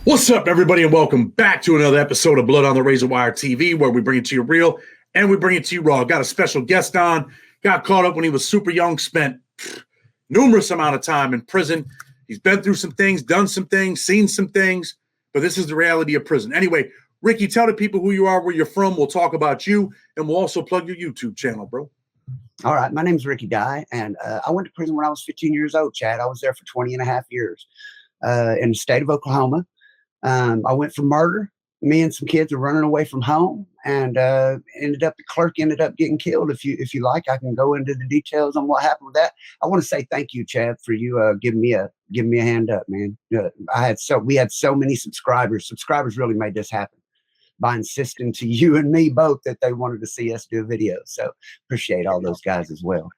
What's up, everybody, and welcome back to another episode of Blood on the Razor Wire TV, where we bring it to you real and we bring it to you raw. Got a special guest on. Got caught up when he was super young, spent numerous amount of time in prison. He's been through some things, done some things, seen some things, but this is the reality of prison. Anyway, Ricky, tell the people who you are, where you're from. We'll talk about you, and we'll also plug your YouTube channel, bro. All right. My name's Ricky Dye, and I went to prison when I was 15 years old, Chad. I was there for 20 and a half years in the state of Oklahoma. I went for murder. Me and some kids were running away from home, and the clerk ended up getting killed. If you like, I can go into the details on what happened with that. I want to say thank you, Chad, for you giving me a hand up, man. We had so many subscribers. Subscribers really made this happen by insisting to you and me both that they wanted to see us do a video. So appreciate all those guys as well.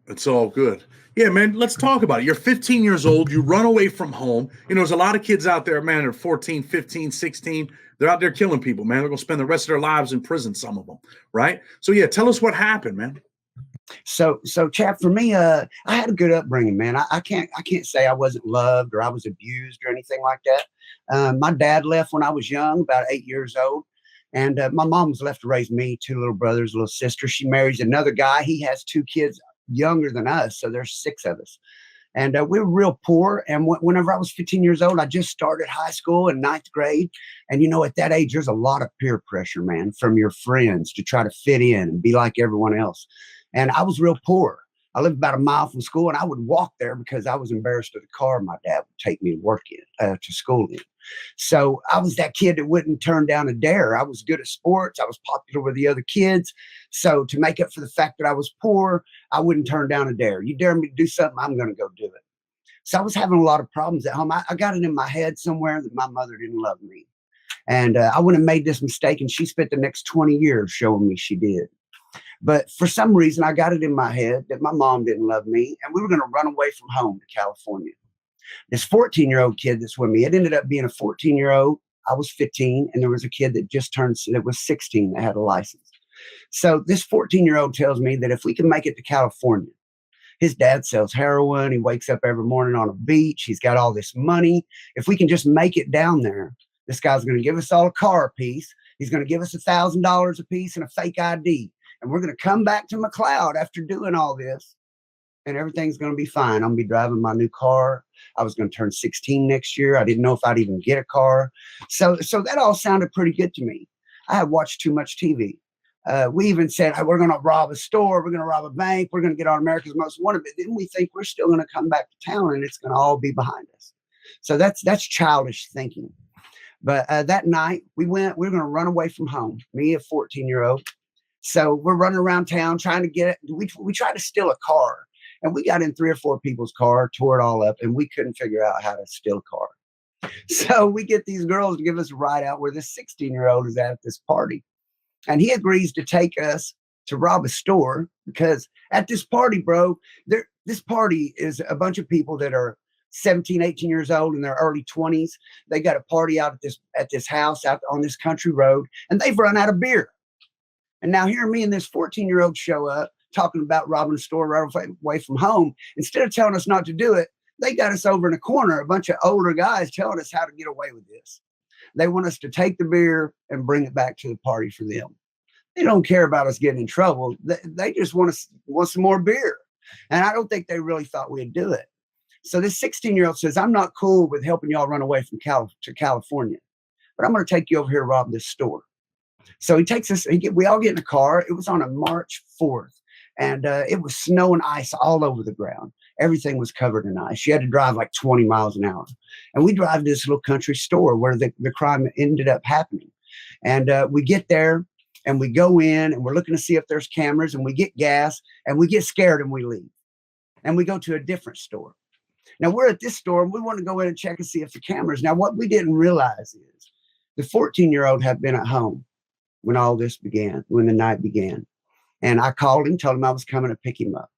It's all good. Yeah, man, let's talk about it. You're 15 years old. You run away from home. You know, there's a lot of kids out there, man, they're 14, 15, 16. They're out there killing people, man. They're going to spend the rest of their lives in prison, some of them, right? So, yeah, tell us what happened, man. So Chad, for me, I had a good upbringing, man. I can't say I wasn't loved or I was abused or anything like that. My dad left when I was young, about 8 years old. And my mom was left to raise me, two little brothers, a little sister. She marries another guy. He has two kids younger than us. So there's six of us. And we were real poor. And whenever I was 15 years old, I just started high school in ninth grade. And, you know, at that age, there's a lot of peer pressure, man, from your friends to try to fit in and be like everyone else. And I was real poor. I lived about a mile from school, and I would walk there because I was embarrassed of the car my dad would take me to work in, to school in. So I was that kid that wouldn't turn down a dare. I was good at sports. I was popular with the other kids. So to make up for the fact that I was poor, I wouldn't turn down a dare. You dare me to do something, I'm going to go do it. So I was having a lot of problems at home. I got it in my head somewhere that my mother didn't love me. And I wouldn't have made this mistake, and she spent the next 20 years showing me she did. But for some reason, I got it in my head that my mom didn't love me, and we were going to run away from home to California. This 14-year-old kid that's with me, it ended up being a 14-year-old. I was 15, and there was a kid that was 16 that had a license. So this 14-year-old tells me that if we can make it to California, his dad sells heroin. He wakes up every morning on a beach. He's got all this money. If we can just make it down there, this guy's going to give us all a car piece. He's going to give us $1,000 a piece and a fake ID. And we're going to come back to McLeod after doing all this, and everything's going to be fine. I'm going to be driving my new car. I was going to turn 16 next year. I didn't know if I'd even get a car. So that all sounded pretty good to me. I had watched too much TV. We even said, hey, we're going to rob a store. We're going to rob a bank. We're going to get on America's Most Wanted. But then we think we're still going to come back to town, and it's going to all be behind us. So that's childish thinking. But that night we're going to run away from home, me, a 14-year-old. So we're running around town trying to get it. We tried to steal a car, and we got in 3 or 4 people's car, tore it all up, and we couldn't figure out how to steal a car. So we get these girls to give us a ride out where this 16-year-old is at this party. And he agrees to take us to rob a store because at this party, bro, this party is a bunch of people that are 17, 18 years old in their early 20s. They got a party out at this house out on this country road, and they've run out of beer. And now here me and this 14-year-old show up talking about robbing a store right away from home. Instead of telling us not to do it, they got us over in a corner, a bunch of older guys telling us how to get away with this. They want us to take the beer and bring it back to the party for them. They don't care about us getting in trouble. They just want some more beer. And I don't think they really thought we'd do it. So this 16-year-old says, I'm not cool with helping y'all run away from to California, but I'm going to take you over here to rob this store. So he takes us, we all get in a car. It was on a March 4th, and it was snow and ice all over the ground. Everything was covered in ice. You had to drive like 20 miles an hour. And we drive to this little country store where the crime ended up happening. And we get there, and we go in, and we're looking to see if there's cameras, and we get gas, and we get scared, and we leave. And we go to a different store. Now, we're at this store, and we want to go in and check and see if the cameras. Now, what we didn't realize is the 14-year-old had been at home when all this began, when the night began. And I called him, told him I was coming to pick him up.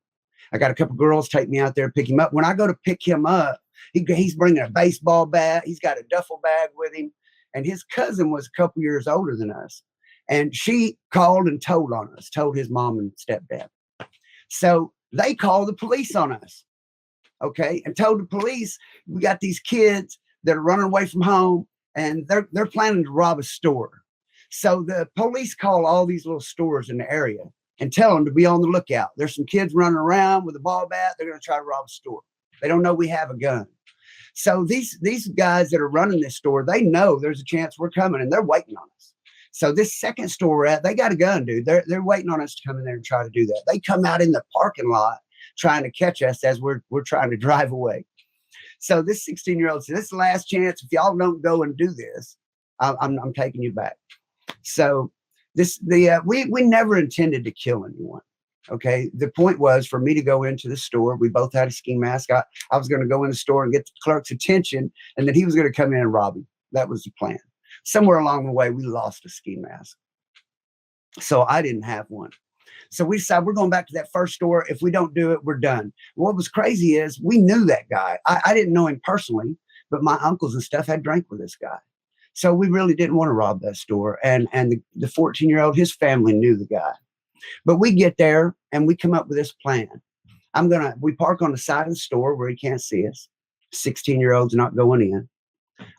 I got a couple girls take me out there to pick him up. When I go to pick him up, he's bringing a baseball bat. He's got a duffel bag with him. And his cousin was a couple years older than us. And she called and told on us, told his mom and stepdad. So they called the police on us. Okay. And told the police, we got these kids that are running away from home. and they're planning to rob a store. So the police call all these little stores in the area and tell them to be on the lookout. There's some kids running around with a ball bat. They're going to try to rob a store. They don't know we have a gun. So these guys that are running this store, they know there's a chance we're coming, and they're waiting on us. So this second store we're at, they got a gun, dude. They're waiting on us to come in there and try to do that. They come out in the parking lot trying to catch us as we're trying to drive away. So this 16-year-old said, "This is the last chance. If y'all don't go and do this, I'm taking you back." So we never intended to kill anyone. Okay. The point was for me to go into the store. We both had a ski mask. I was going to go in the store and get the clerk's attention, and then he was going to come in and rob him. That was the plan. Somewhere along the way, we lost a ski mask. So I didn't have one. So we decided we're going back to that first store. If we don't do it, we're done. What was crazy is we knew that guy. I didn't know him personally, but my uncles and stuff had drank with this guy. So we really didn't want to rob that store. And the 14-year-old, his family knew the guy. But we get there and we come up with this plan. We park on the side of the store where he can't see us. 16-year-old's not going in.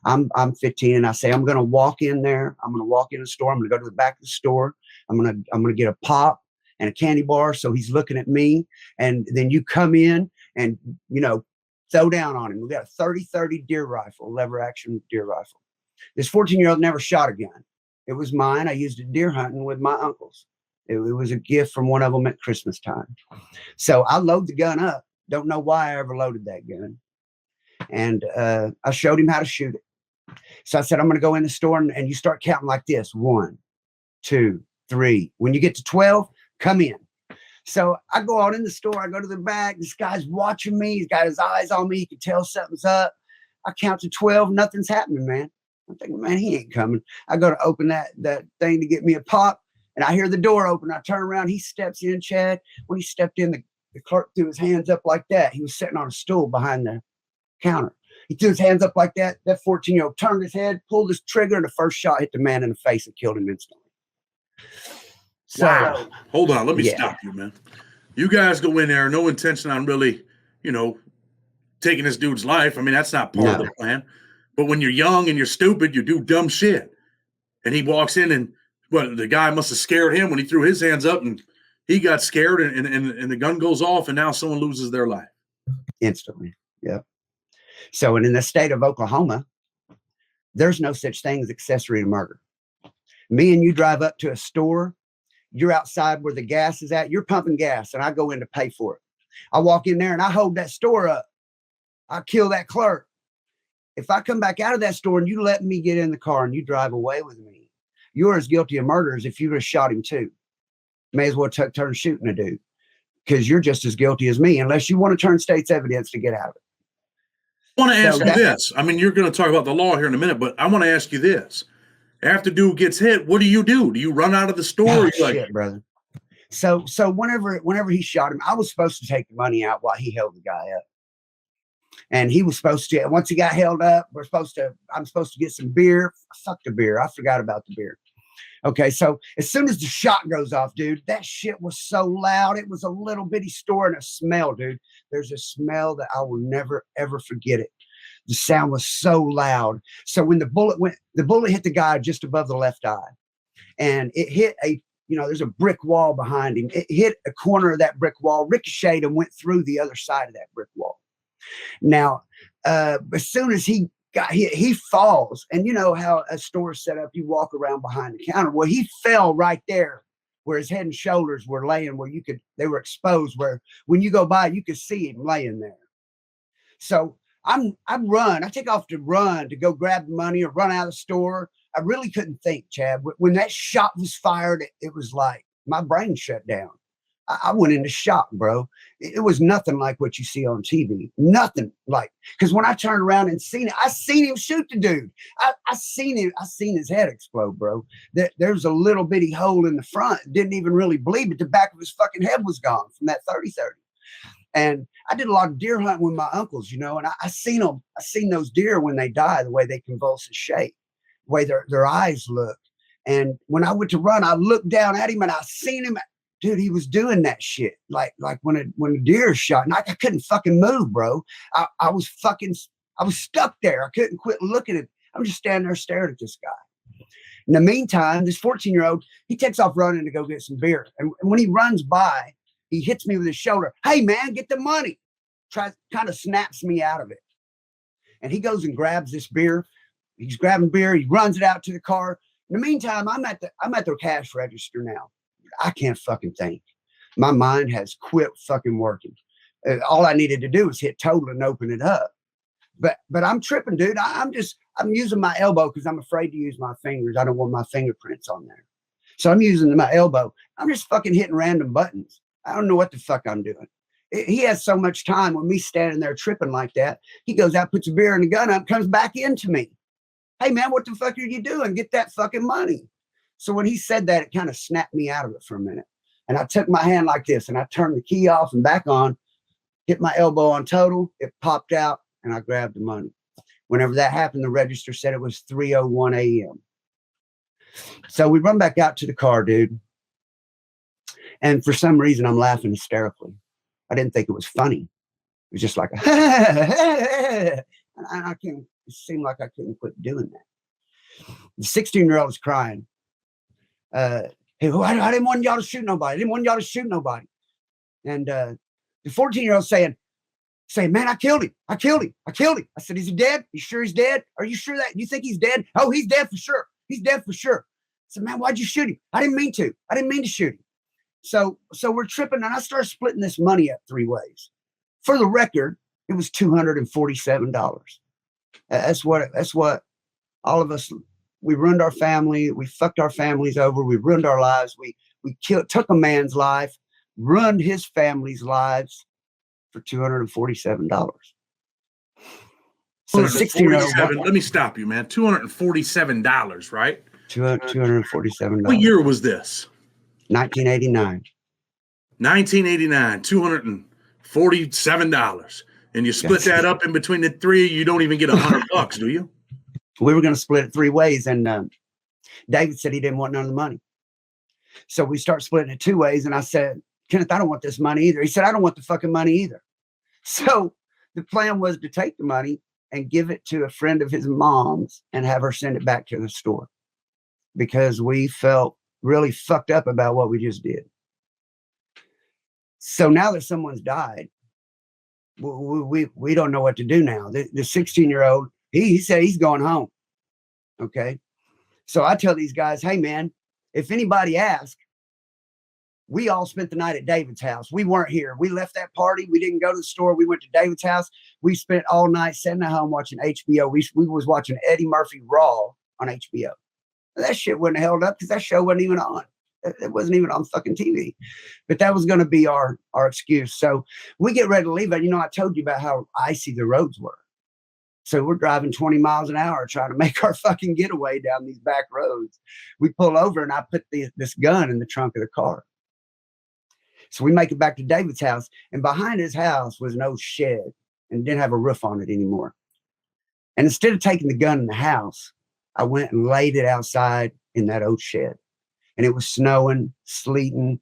I'm 15, and I say, I'm going to walk in there. I'm going to walk in the store. I'm going to go to the back of the store. I'm going to get a pop and a candy bar. So he's looking at me, and then you come in and, throw down on him. We got a 30-30 deer rifle, lever action deer rifle. This 14-year-old never shot a gun. It was mine. I used it deer hunting with my uncles. It was a gift from one of them at Christmas time. So I load the gun up. Don't know why I ever loaded that gun. And I showed him how to shoot it. So I said, I'm going to go in the store and you start counting like this. 1, 2, 3. When you get to 12, come in. So I go out in the store. I go to the back. This guy's watching me. He's got his eyes on me. He can tell something's up. I count to 12. Nothing's happening, man. I'm thinking, man, he ain't coming. I go to open that thing to get me a pop, and I hear the door open. I turn around. He steps in, Chad. When he stepped in, the clerk threw his hands up like that. He was sitting on a stool behind the counter. He threw his hands up like that. That 14-year-old turned his head, pulled his trigger, and the first shot hit the man in the face and killed him instantly. So, wow. Hold on. Let me stop you, man. You guys go in there, no intention on really, taking this dude's life. I mean, that's not part of the plan. But when you're young and you're stupid, you do dumb shit. And he walks in, and the guy must have scared him when he threw his hands up, and he got scared, and the gun goes off, and now someone loses their life. Instantly. Yep. So, and in the state of Oklahoma, there's no such thing as accessory to murder. Me and you drive up to a store. You're outside where the gas is at. You're pumping gas, and I go in to pay for it. I walk in there, and I hold that store up. I kill that clerk. If I come back out of that store and you let me get in the car and you drive away with me, you're as guilty of murder as if you would have shot him too. May as well turn shooting a dude, because you're just as guilty as me, unless you want to turn state's evidence to get out of it. I want to ask you this. I mean, you're going to talk about the law here in a minute, but I want to ask you this. After dude gets hit, what do you do? Do you run out of the store? Oh, shit, brother. So whenever he shot him, I was supposed to take the money out while he held the guy up. And he was supposed to, once he got held up, I'm supposed to get some beer. Fuck the beer. I forgot about the beer. Okay. So as soon as the shot goes off, dude, that shit was so loud. It was a little bitty store, and a smell, dude. There's a smell that I will never, ever forget it. The sound was so loud. So when the bullet hit the guy just above the left eye, and it hit there's a brick wall behind him. It hit a corner of that brick wall, ricocheted, and went through the other side of that brick wall. Now, as soon as he got hit, he falls. And you know how a store is set up, you walk around behind the counter. Well, he fell right there where his head and shoulders were laying, where they were exposed, where when you go by, you could see him laying there. So I take off to run to go grab the money or run out of the store. I really couldn't think, Chad. When that shot was fired, it was like my brain shut down. I went into shock, bro. It was nothing like what you see on TV. Nothing like, because when I turned around and I seen him shoot the dude. I seen his head explode, bro. There's a little bitty hole in the front. It didn't even really bleed, but the back of his fucking head was gone from that 30-30. And I did a lot of deer hunting with my uncles, and I seen them. I seen those deer when they die, the way they convulse and shake, the way their eyes look. And when I went to run, I looked down at him and I seen him. Dude, he was doing that shit. Like when a deer is shot, and I couldn't fucking move, bro. I was stuck there. I couldn't quit looking at it. I'm just standing there staring at this guy. In the meantime, this 14-year-old, he takes off running to go get some beer. And when he runs by, he hits me with his shoulder. Hey, man, get the money. Kind of snaps me out of it. And he goes and grabs this beer. He's grabbing beer. He runs it out to the car. In the meantime, I'm at the cash register now. I can't fucking think. My mind has quit fucking working. All I needed to do was hit total and open it up. But I'm tripping, dude. I'm using my elbow because I'm afraid to use my fingers. I don't want my fingerprints on there. So I'm using my elbow. I'm just fucking hitting random buttons. I don't know what the fuck I'm doing. He has so much time with me standing there tripping like that. He goes out, puts a beer and a gun up, comes back into me. Hey, man, what the fuck are you doing? Get that fucking money. So when he said that, it kind of snapped me out of it for a minute. And I took my hand like this and I turned the key off and back on, hit my elbow on total. It popped out and I grabbed the money. Whenever that happened, the register said it was 3:01 a.m. So we run back out to the car, dude. And for some reason, I'm laughing hysterically. I didn't think it was funny. It was just like, and it seemed like I couldn't quit doing that. The 16-year-old was crying. Hey, I didn't want y'all to shoot nobody. I didn't want y'all to shoot nobody. And the 14-year-old saying, man, I killed him. I killed him. I said, is he dead? You sure he's dead? Are you sure that? You think he's dead? Oh, he's dead for sure. He's dead for sure. I said, man, why'd you shoot him? I didn't mean to. I didn't mean to shoot him. So we're tripping, and I started splitting this money up 3 ways. For the record, it was $247. That's what all of us, we ruined our family. We fucked our families over. We ruined our lives. We took a man's life, ruined his family's lives for $247. So 247. Let me stop you, man. $247, right? $247. What year was this? 1989. 1989, $247. And you split that up in between the three, you don't even get $100, do you? We were going to split it 3 ways, and David said he didn't want none of the money. So we start splitting it 2 ways, and I said, Kenneth, I don't want this money either. He said, I don't want the fucking money either. So the plan was to take the money and give it to a friend of his mom's and have her send it back to the store because we felt really fucked up about what we just did. So now that someone's died, we don't know what to do now. The 16-year-old, he said he's going home. Okay. So I tell these guys, hey, man, if anybody asks, we all spent the night at David's house. We weren't here. We left that party. We didn't go to the store. We went to David's house. We spent all night sitting at home watching HBO. We was watching Eddie Murphy Raw on HBO. That shit wouldn't have held up because that show wasn't even on. It wasn't even on fucking TV. But that was going to be our excuse. So we get ready to leave. And, I told you about how icy the roads were. So we're driving 20 miles an hour trying to make our fucking getaway down these back roads. We pull over and I put this gun in the trunk of the car. So we make it back to David's house. And behind his house was an old shed and didn't have a roof on it anymore. And instead of taking the gun in the house, I went and laid it outside in that old shed. And it was snowing, sleeting,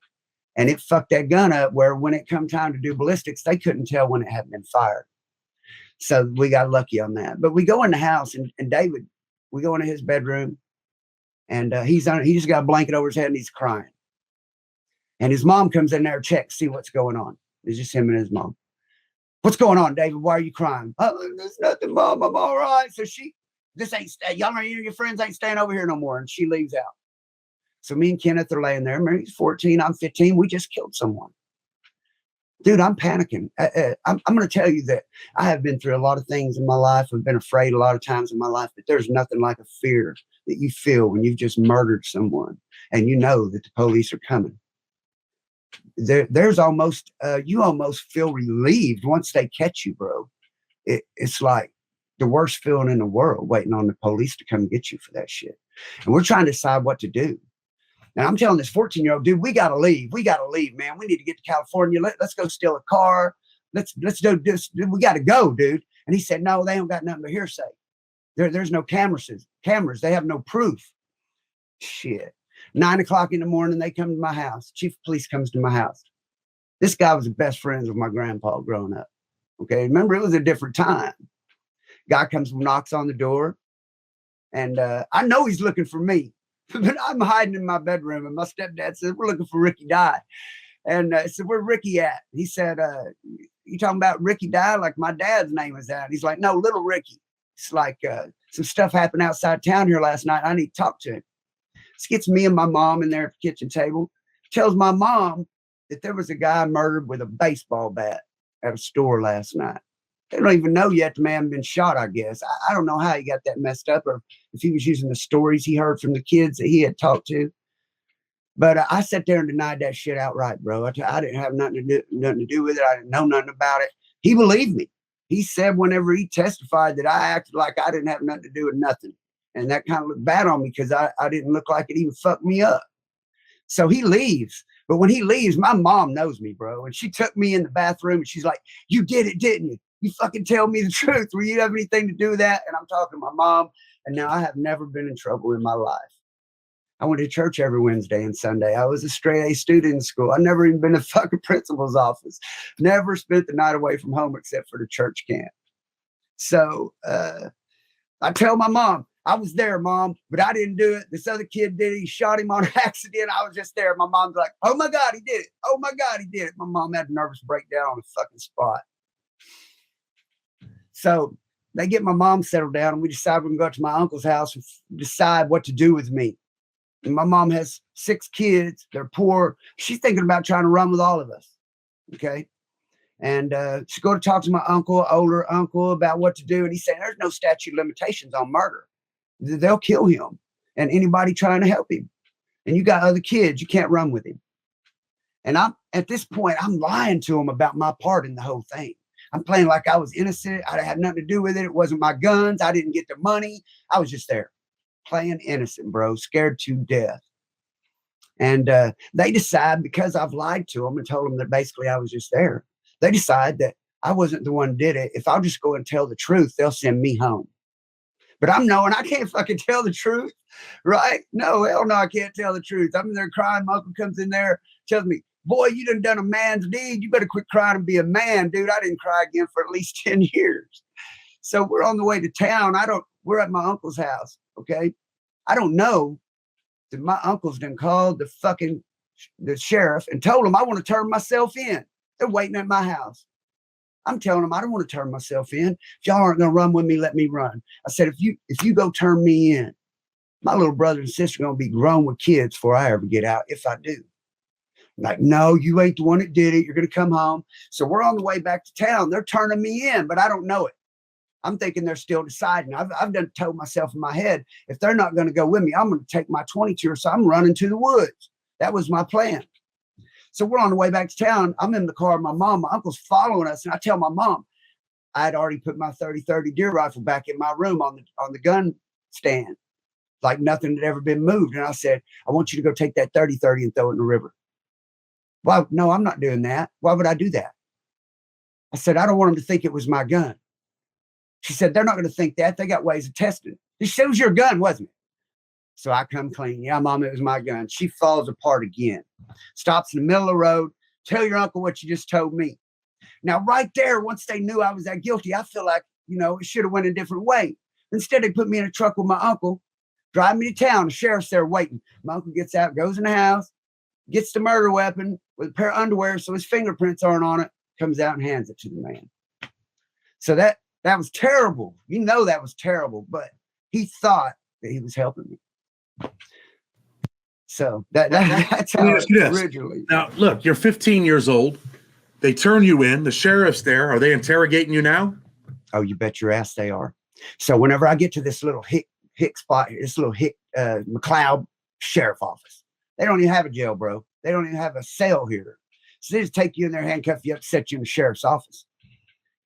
and it fucked that gun up where when it come time to do ballistics, they couldn't tell when it had been fired. So we got lucky on that. But we go in the house and David, we go into his bedroom and he just got a blanket over his head and he's crying. And his mom comes in there to check, see what's going on. It's just him and his mom. What's going on, David? Why are you crying? Oh, there's nothing, Mom. I'm all right. So y'all and your friends ain't staying over here no more. And she leaves out. So me and Kenneth are laying there. Mary's 14. I'm 15. We just killed someone. Dude, I'm panicking. I'm going to tell you that I have been through a lot of things in my life. I've been afraid a lot of times in my life, but there's nothing like a fear that you feel when you've just murdered someone and you know that the police are coming. There's almost, you almost feel relieved once they catch you, bro. It's like the worst feeling in the world waiting on the police to come get you for that shit. And we're trying to decide what to do. And I'm telling this 14-year-old dude, we got to leave. We got to leave, man. We need to get to California. Let's go steal a car. Let's do this. We got to go, dude. And he said, no, they don't got nothing but hearsay. There's no cameras. They have no proof. Shit. 9 o'clock in the morning, they come to my house. Chief of police comes to my house. This guy was the best friends with my grandpa growing up. Okay. Remember, it was a different time. Guy comes, knocks on the door. And I know he's looking for me, but I'm hiding in my bedroom. And my stepdad said, we're looking for Ricky Dye. And I said, where Ricky at? He said, you talking about Ricky Dye? Like my dad's name is that. He's like, no, little Ricky. It's like some stuff happened outside town here last night. I need to talk to him. This gets me and my mom in there at the kitchen table. Tells my mom that there was a guy murdered with a baseball bat at a store last night. They don't even know yet the man been shot, I guess. I don't know how he got that messed up or if he was using the stories he heard from the kids that he had talked to. But I sat there and denied that shit outright, bro. I didn't have nothing to do with it. I didn't know nothing about it. He believed me. He said whenever he testified that I acted like I didn't have nothing to do with nothing. And that kind of looked bad on me because I didn't look like it even fucked me up. So he leaves. But when he leaves, my mom knows me, bro. And she took me in the bathroom and she's like, you did it, didn't you? You fucking tell me the truth. Were you have anything to do with that? And I'm talking to my mom. And now I have never been in trouble in my life. I went to church every Wednesday and Sunday. I was a straight A student in school. I never even been to fucking principal's office. Never spent the night away from home except for the church camp. So I tell my mom, I was there, Mom, but I didn't do it. This other kid did it. He shot him on accident. I was just there. My mom's like, oh my God, he did it. Oh my God, he did it. My mom had a nervous breakdown on the fucking spot. So they get my mom settled down and we decide we're going to go up to my uncle's house and decide what to do with me. And my mom has 6 kids. They're poor. She's thinking about trying to run with all of us. Okay. And she's going to talk to my uncle, older uncle, about what to do. And he's saying there's no statute of limitations on murder. They'll kill him and anybody trying to help him. And you got other kids. You can't run with him. And I'm at this point, I'm lying to him about my part in the whole thing. I'm playing like I was innocent. I had nothing to do with it. It wasn't my guns. I didn't get the money. I was just there playing innocent, bro, scared to death. And they decide, because I've lied to them and told them that basically I was just there, they decide that I wasn't the one who did it. If I'll just go and tell the truth, they'll send me home. But I'm knowing I can't fucking tell the truth, right? No, hell no, I can't tell the truth. I'm in there crying. My uncle comes in there, tells me, boy, you done a man's deed. You better quit crying and be a man, dude. I didn't cry again for at least 10 years. So we're on the way to town. We're at my uncle's house, okay? I don't know that my uncle's done called the sheriff and told him I want to turn myself in. They're waiting at my house. I'm telling them I don't want to turn myself in. If y'all aren't going to run with me, let me run. I said, if you go turn me in, my little brother and sister are going to be grown with kids before I ever get out, if I do. I'm like, no, you ain't the one that did it. You're going to come home. So we're on the way back to town. They're turning me in, but I don't know it. I'm thinking they're still deciding. I've done told myself in my head, if they're not going to go with me, I'm going to take my 22 or so. I'm running to the woods. That was my plan. So we're on the way back to town. I'm in the car with my mom. My uncle's following us. And I tell my mom, I had already put my 30-30 deer rifle back in my room on the gun stand, like nothing had ever been moved. And I said, I want you to go take that 30-30 and throw it in the river. Well, no, I'm not doing that. Why would I do that? I said, I don't want them to think it was my gun. She said, they're not going to think that. They got ways of testing it. She said, it was your gun, wasn't it? So I come clean. Yeah, Mom, it was my gun. She falls apart again. Stops in the middle of the road. Tell your uncle what you just told me. Now, right there, once they knew I was that guilty, I feel like, it should have went a different way. Instead, they put me in a truck with my uncle, drive me to town. The sheriff's there waiting. My uncle gets out, goes in the house, gets the murder weapon with a pair of underwear so his fingerprints aren't on it, comes out and hands it to the man. So that was terrible. That was terrible, but he thought that he was helping me. So that's how it originally. Now, look, you're 15 years old. They turn you in. The sheriff's there. Are they interrogating you now? Oh, you bet your ass they are. So whenever I get to this little hick spot here, this little McLeod sheriff office, they don't even have a jail, bro. They don't even have a cell here. So they just take you in there, handcuff you up, set you in the sheriff's office.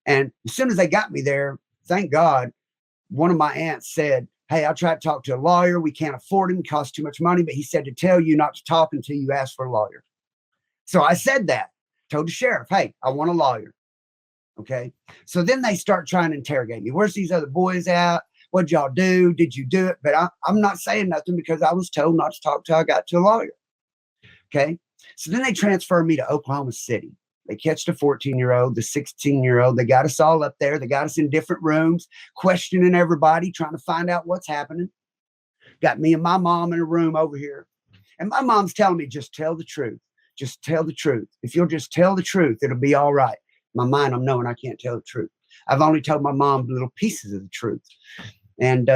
And as soon as they got me there, thank God, one of my aunts said, hey, I tried to talk to a lawyer. We can't afford him. It costs too much money. But he said to tell you not to talk until you ask for a lawyer. So I said that, told the sheriff, hey, I want a lawyer. Okay. So then they start trying to interrogate me. Where's these other boys at? What'd y'all do? Did you do it? But I'm not saying nothing because I was told not to talk till I got to a lawyer. Okay. So then they transfer me to Oklahoma City. They catched a 14-year-old, the 16-year-old. They got us all up there. They got us in different rooms, questioning everybody, trying to find out what's happening. Got me and my mom in a room over here. And my mom's telling me, just tell the truth. Just tell the truth. If you'll just tell the truth, it'll be all right. In my mind, I'm knowing I can't tell the truth. I've only told my mom little pieces of the truth. And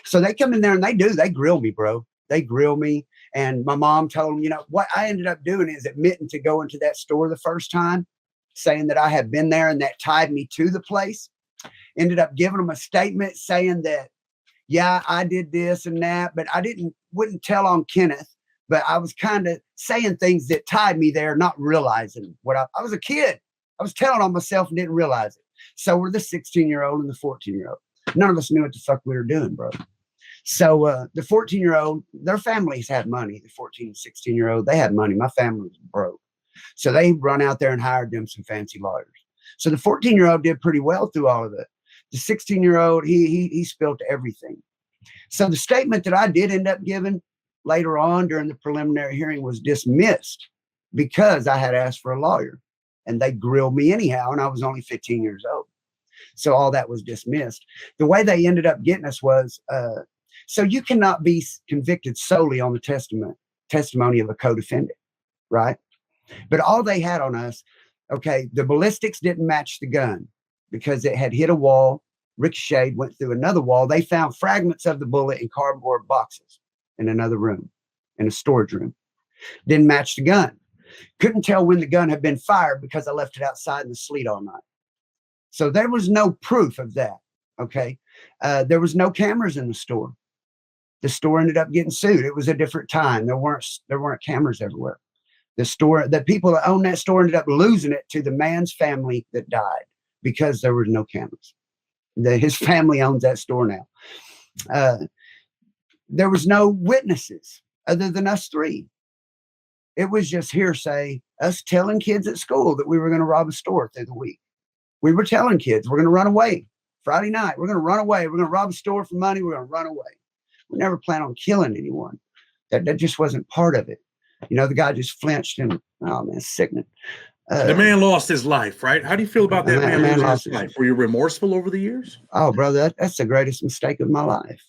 so they come in there and they grill me, bro. They grill me. And my mom told them, what I ended up doing is admitting to going to that store the first time, saying that I had been there and that tied me to the place. Ended up giving them a statement saying that, yeah, I did this and that, but I wouldn't tell on Kenneth, but I was kind of saying things that tied me there, not realizing what I was a kid. I was telling on myself and didn't realize it. So were the 16-year-old and the 14-year-old. None of us knew what the fuck we were doing, bro. So the 14-year-old, their families had money. The 14 and 16-year-old, they had money. My family was broke. So they run out there and hired them some fancy lawyers. So the 14-year-old did pretty well through all of it. The 16-year-old, he spilled everything. So the statement that I did end up giving later on during the preliminary hearing was dismissed because I had asked for a lawyer. And they grilled me anyhow, and I was only 15 years old. So all that was dismissed. The way they ended up getting us was, so you cannot be convicted solely on the testimony of a co-defendant, right? But all they had on us, okay, the ballistics didn't match the gun because it had hit a wall, ricocheted, went through another wall. They found fragments of the bullet in cardboard boxes in another room, in a storage room. Didn't match the gun. Couldn't tell when the gun had been fired because I left it outside in the sleet all night. So there was no proof of that. Okay. There was no cameras in the store. The store ended up getting sued. It was a different time. There weren't cameras everywhere. The people that owned that store ended up losing it to the man's family that died because there were no cameras. His family owns that store now. There was no witnesses other than us three. It was just hearsay, us telling kids at school that we were going to rob a store through the week. We were telling kids we're going to run away Friday night. We're going to run away. We're going to rob a store for money. We're going to run away. We never plan on killing anyone. That just wasn't part of it. The guy just flinched and, oh man, sickening. The man lost his life, right? How do you feel about that man losing his life? Were you remorseful over the years? Oh, brother, that's the greatest mistake of my life.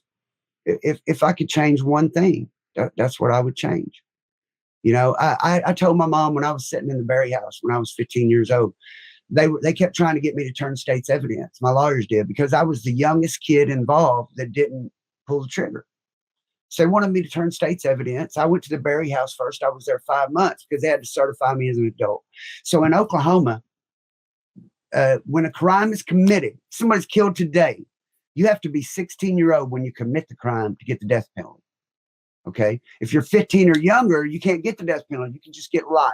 If I could change one thing, that's what I would change. I told my mom when I was sitting in the Berry house when I was 15 years old, they kept trying to get me to turn state's evidence. My lawyers did, because I was the youngest kid involved that didn't pull the trigger. So they wanted me to turn state's evidence. I went to the Berry house first. I was there 5 months because they had to certify me as an adult. So in Oklahoma, when a crime is committed, somebody's killed today, you have to be 16-year-old when you commit the crime to get the death penalty. Okay. If you're 15 or younger, you can't get the death penalty. You can just get life.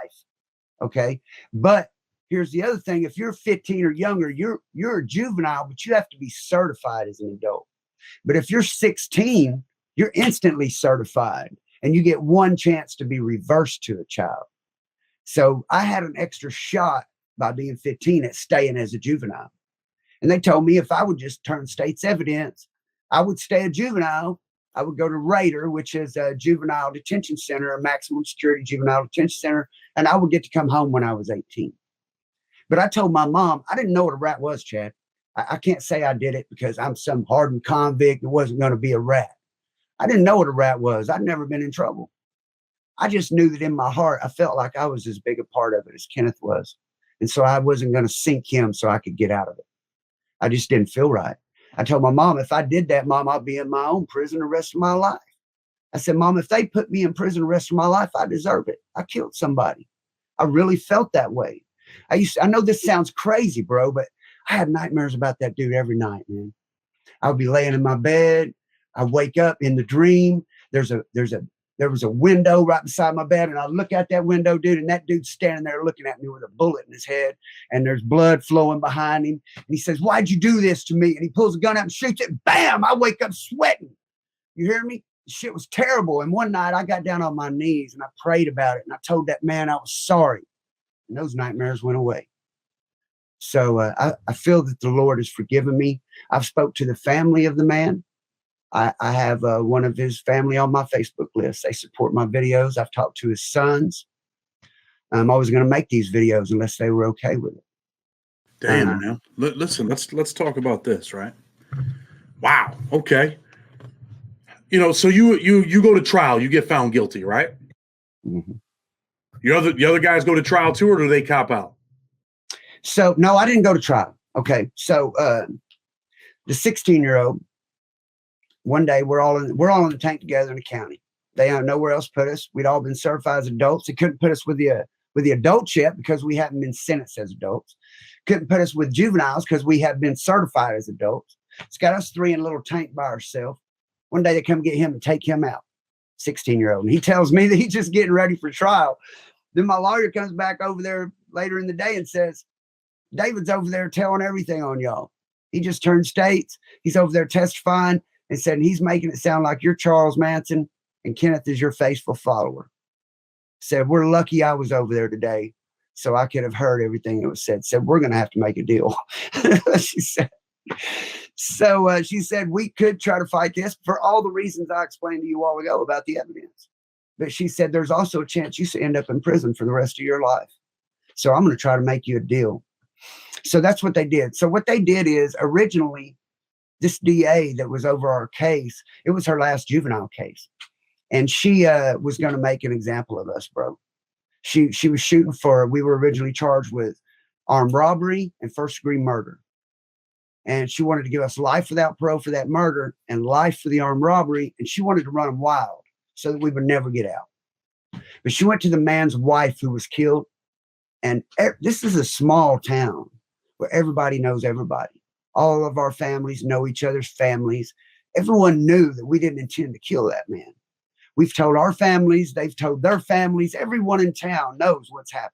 Okay. But here's the other thing. If you're 15 or younger, you're a juvenile, but you have to be certified as an adult. But if you're 16, you're instantly certified and you get one chance to be reversed to a child. So I had an extra shot by being 15 at staying as a juvenile. And they told me if I would just turn state's evidence, I would stay a juvenile. I would go to Raider, which is a juvenile detention center, a maximum security juvenile detention center, and I would get to come home when I was 18. But I told my mom, I didn't know what a rat was, Chad. I can't say I did it because I'm some hardened convict that wasn't going to be a rat. I didn't know what a rat was. I'd never been in trouble. I just knew that in my heart, I felt like I was as big a part of it as Kenneth was. And so I wasn't going to sink him so I could get out of it. I just didn't feel right. I told my mom, if I did that, Mom, I'll be in my own prison the rest of my life. I said, Mom, if they put me in prison the rest of my life, I deserve it. I killed somebody. I really felt that way. I know this sounds crazy, bro, but I had nightmares about that dude every night, man. I would be laying in my bed. I wake up in the dream. There was a window right beside my bed, and I look out that window, dude, and that dude's standing there looking at me with a bullet in his head, and there's blood flowing behind him. And he says, "Why'd you do this to me?" And he pulls a gun out and shoots it. Bam! I wake up sweating. You hear me? The shit was terrible. And one night I got down on my knees and I prayed about it, and I told that man I was sorry. And those nightmares went away. So I feel that the Lord has forgiven me. I've spoke to the family of the man. I have one of his family on my Facebook list. They support my videos. I've talked to his sons. I was going to make these videos unless they were okay with it. Damn, man. Listen, let's talk about this, right? Wow. Okay. So you go to trial, you get found guilty, right? Mhm. The other guys go to trial too, or do they cop out? So no, I didn't go to trial. Okay. So the 16-year-old, one day we're all in the tank together in the county. They don't know where else to put us. We'd all been certified as adults. They couldn't put us with the adults yet because we hadn't been sentenced as adults. Couldn't put us with juveniles because we had been certified as adults. It's got us three in a little tank by ourselves. One day they come get him and take him out, 16-year-old. And he tells me that he's just getting ready for trial. Then my lawyer comes back over there later in the day and says, David's over there telling everything on y'all. He just turned states. He's over there testifying and said he's making it sound like you're Charles Manson and Kenneth is your faithful follower. Said, we're lucky I was over there today so I could have heard everything that was said. Said, we're going to have to make a deal. She said. So she said, we could try to fight this for all the reasons I explained to you all ago about the evidence. But she said, there's also a chance you end up in prison for the rest of your life. So I'm going to try to make you a deal. So that's what they did. So what they did is originally this DA that was over our case, it was her last juvenile case. And she was going to make an example of us, bro. She was shooting we were originally charged with armed robbery and first-degree murder. And she wanted to give us life without parole for that murder and life for the armed robbery. And she wanted to run them wild so that we would never get out. But she went to the man's wife who was killed. And this is a small town where everybody knows everybody. All of our families know each other's families. Everyone knew that we didn't intend to kill that man. We've told our families, they've told their families, everyone in town knows what's happened.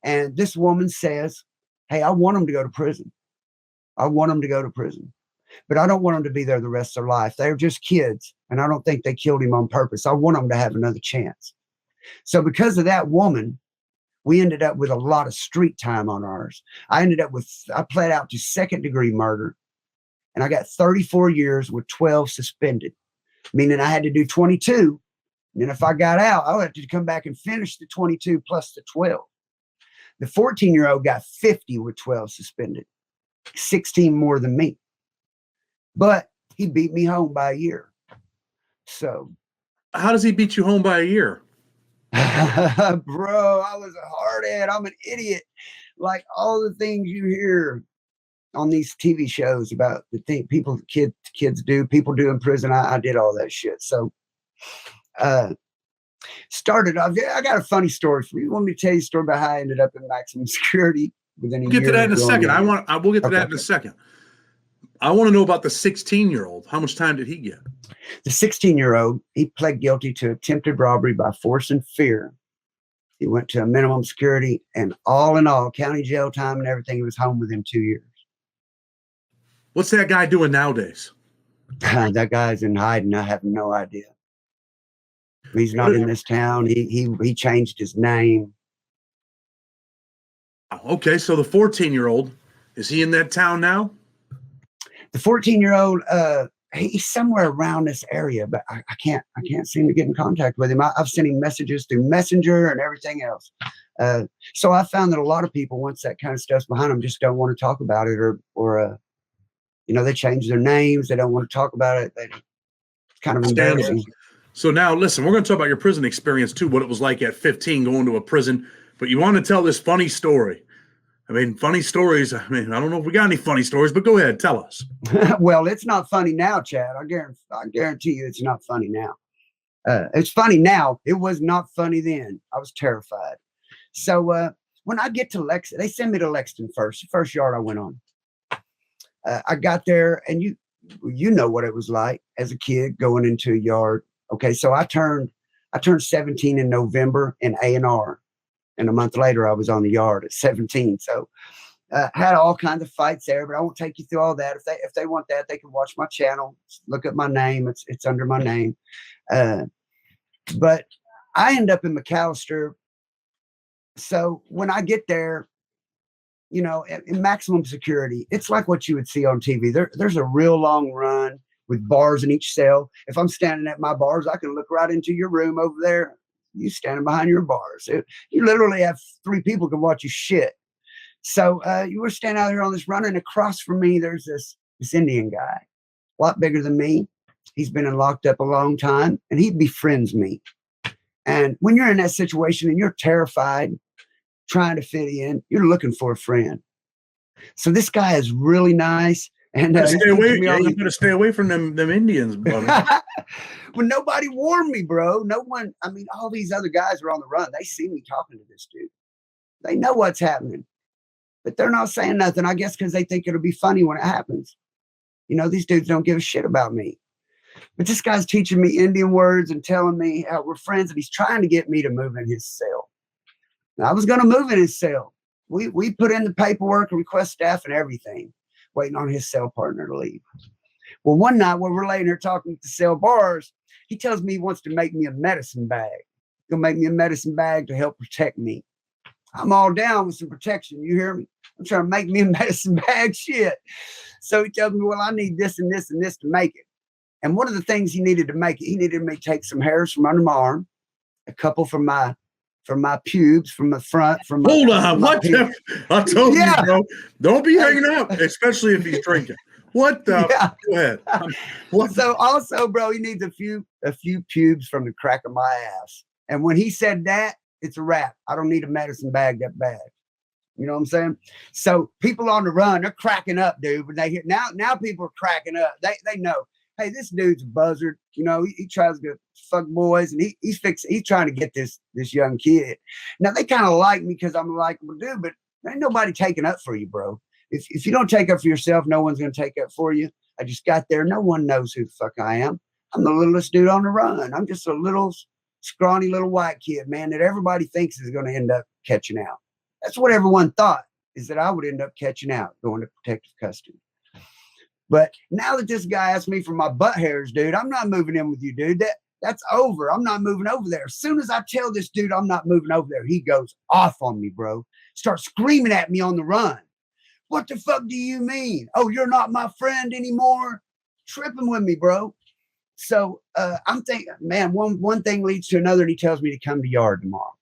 And this woman says, hey, I want them to go to prison. I want them to go to prison, but I don't want them to be there the rest of their life. They're just kids, and I don't think they killed him on purpose. I want them to have another chance. So because of that woman, we ended up with a lot of street time on ours. I pled out to second-degree murder, and I got 34 years with 12 suspended, meaning I had to do 22. And then if I got out, I would have to come back and finish the 22 plus the 12. The 14-year-old got 50 with 12 suspended. 16 more than me, but he beat me home by a year. So how does he beat you home by a year? Bro, I was a hardhead. I'm an idiot. Like all the things you hear on these TV shows about the thing kids do, people do in prison. I did all that shit. So started off, I got a funny story for you. You want me to tell you a story about how I ended up in maximum security? We'll get to that in a second. We'll get to that in a second. I want to know about the 16-year-old. How much time did he get? The 16-year-old, he pled guilty to attempted robbery by force and fear. He went to a minimum security, and all in all, county jail time and everything, he was home within 2 years. What's that guy doing nowadays? That guy's in hiding. I have no idea. He's not in this town. He changed his name. Okay, so the 14-year-old, is he in that town now? The 14-year-old, he's somewhere around this area, but I can't seem to get in contact with him. I've sent him messages through Messenger and everything else. So I found that a lot of people, once that kind of stuff's behind them, just don't want to talk about it, or they change their names. They don't want to talk about it. It's kind of embarrassing. So now, listen, we're going to talk about your prison experience too, what it was like at 15 going to a prison. But you want to tell this funny story. I mean, funny stories. I don't know if we got any funny stories, but go ahead, tell us. Well, it's not funny now, Chad. I guarantee you it's not funny now. It's funny now. It was not funny then. I was terrified. So when I get to Lexington, they send me to Lexington first, the first yard I went on. I got there, and you know what it was like as a kid going into a yard. Okay, so I turned 17 in November in A&R. And a month later, I was on the yard at 17. So had all kinds of fights there, but I won't take you through all that. If they want that, they can watch my channel, look at my name. It's under my name. But I end up in McAllister. So when I get there, in maximum security, it's like what you would see on TV. There's a real long run with bars in each cell. If I'm standing at my bars, I can look right into your room over there. you standing behind your bars. You literally have 3 people can watch you shit. So you were standing out here on this run, and across from me, there's this Indian guy, a lot bigger than me. He's been locked up a long time, and he befriends me. And when you're in that situation and you're terrified, trying to fit in, you're looking for a friend. So this guy is really nice. And stay away. Yeah, you better stay away from them Indians, brother. Well, nobody warned me, bro. No one. I mean, all these other guys are on the run. They see me talking to this dude. They know what's happening, but they're not saying nothing. I guess because they think it'll be funny when it happens. You know, these dudes don't give a shit about me. But this guy's teaching me Indian words and telling me how we're friends, and he's trying to get me to move in his cell. Now, I was going to move in his cell. We put in the paperwork and request staff and everything, waiting on his cell partner to leave. Well, one night when we're laying here talking at the cell bars, he tells me he wants to make me a medicine bag. He'll make me a medicine bag to help protect me. I'm all down with some protection. You hear me? I'm trying to make me a medicine bag. Shit. So he tells me, well, I need this and this and this to make it. And one of the things he needed to make it, he needed me to take some hairs from under my arm, a couple from my pubes, from the front, from my, hold on, what the, I told you, bro, don't be hanging out, especially if he's drinking. What the? Yeah. Go ahead. What? So also, bro, he needs a few pubes from the crack of my ass. And when he said that, it's a wrap. I don't need a medicine bag that bad. You know what I'm saying? So people on the run, they're cracking up, dude. When they hear now people are cracking up. They know, hey, this dude's a buzzard. You know, he tries to fuck boys, and he's trying to get this young kid. Now they kind of like me because I'm a likable dude, but ain't nobody taking up for you, bro. If you don't take up for yourself, no one's gonna take up for you. I just got there. No one knows who the fuck I am. I'm the littlest dude on the run. I'm just a little scrawny little white kid, man, that everybody thinks is gonna end up catching out. That's what everyone thought, is that I would end up catching out, going to protective custody. But now that this guy asked me for my butt hairs, dude, I'm not moving in with you, dude. That's over. I'm not moving over there. As soon as I tell this dude I'm not moving over there, he goes off on me, bro. Starts screaming at me on the run. What the fuck do you mean? Oh, you're not my friend anymore? Tripping with me, bro. So I'm thinking, man, one thing leads to another, and he tells me to come to yard tomorrow.